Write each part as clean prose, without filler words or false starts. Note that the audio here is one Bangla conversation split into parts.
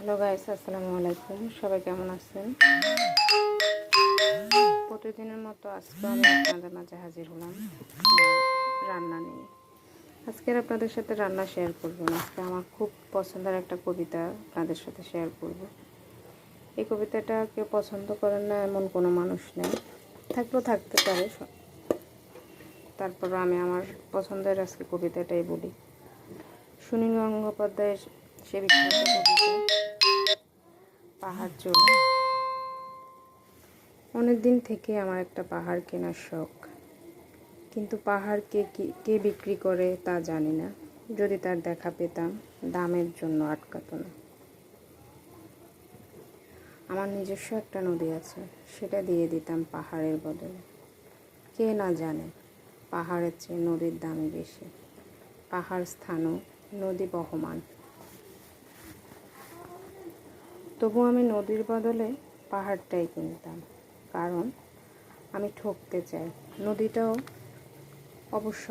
হ্যালো গাইস, আসসালামু আলাইকুম। সবাই কেমন আছেন? প্রতিদিনের মতো আজকে আমি আপনাদের মাঝে হাজির হলাম রান্না নিয়ে। আজকের আপনাদের সাথে রান্না শেয়ার করব। আজকে আমার খুব পছন্দের একটা কবিতা আপনাদের সাথে শেয়ার করব। এই কবিতাটা কেউ পছন্দ করেন না এমন কোনো মানুষ নেই, থাকলেও থাকতে পারে। তারপর আমি আমার পছন্দের আজকে কবিতাটাই বলি। সুনীল গঙ্গোপাধ্যায়ের সে বিখ্যাত কবিতা পাহাড় চূড়া। অনেক দিন থেকে আমার একটা পাহাড় কেনার শখ, কিন্তু পাহাড় কে বিক্রি করে তা জানি না। যদি তার দেখা পেতাম, দামের জন্য আটকাতো না। আমার নিজস্ব একটা নদী আছে, সেটা দিয়ে দিতাম পাহাড়ের বদলে। কে না জানে পাহাড়ের চেয়ে নদীর দামই বেশি। পাহাড় স্থানও, নদী বহমান। তবু আমি নদীর বদলে পাহাড়টাই কিনতাম, কারণ আমি ঠকতে চাই। নদীটাও অবশ্য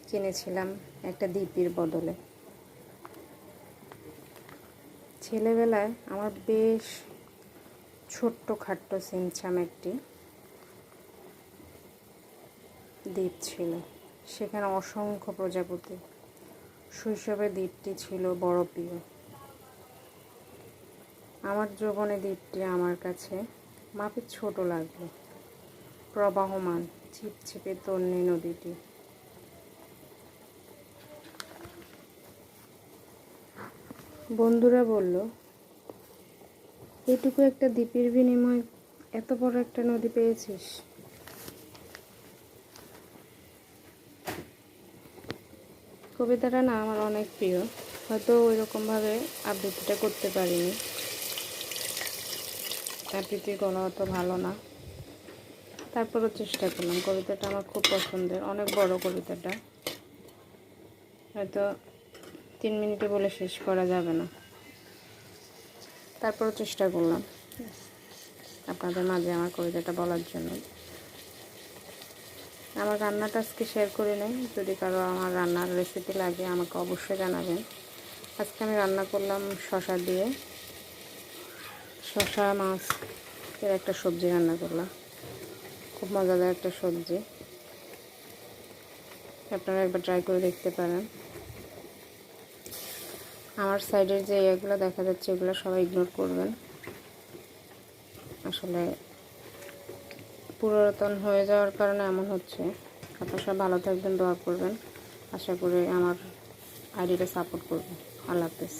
কিনেছিলাম একটা দ্বীপের বদলে। ছেলেবেলায় আমার বেশ ছোট্ট খাট্ট সিমছাম একটি দ্বীপ ছিল, সেখানে অসংখ্য প্রজাপতি। শৈশবে দ্বীপটি ছিল বড় প্রিয়। আমার যৌবনে দ্বীপটি আমার কাছে মাপে ছোট লাগলো। প্রবাহমান ছিপছিপে তন্নি নদীটি। বন্ধুরা বলল, এটুকু একটা দ্বীপের বিনিময়ে এত বড় একটা নদী পেয়েছিস। কবিতাটা না আমার অনেক প্রিয়, হয়তো ওই রকমভাবে আবৃত্তিটা করতে পারিনি। আবৃত্তির গলা অত ভালো না, তারপরও চেষ্টা করলাম। কবিতাটা আমার খুব পছন্দের, অনেক বড় কবিতাটা, হয়তো 3 মিনিটে বলে শেষ করা যাবে না। তারপরও চেষ্টা করলাম আপনাদের মাঝে আমার কবিতাটা বলার জন্য। আমার রান্নাটা আজকে শেয়ার করে নেই। যদি কারো আমার রান্নার রেসিপি লাগে আমাকে অবশ্যই জানাবেন। আজকে আমি রান্না করলাম শসা দিয়ে, শসা মাছ এর একটা সবজি রান্না করলাম। খুব মজাদার একটা সবজি, আপনারা একবার ট্রাই করে দেখতে পারেন। আমার সাইডের যে এগুলো দেখা যাচ্ছে এগুলো সবাই ইগনোর করবেন। আসলে পুরাতন হয়ে যাওয়ার কারণে এমন হচ্ছে। আপনারা সব ভালো থাকবেন, দোয়া করবেন। আশা করি আমার আইডিটা সাপোর্ট করবেন। আল্লাহ হাফেজ।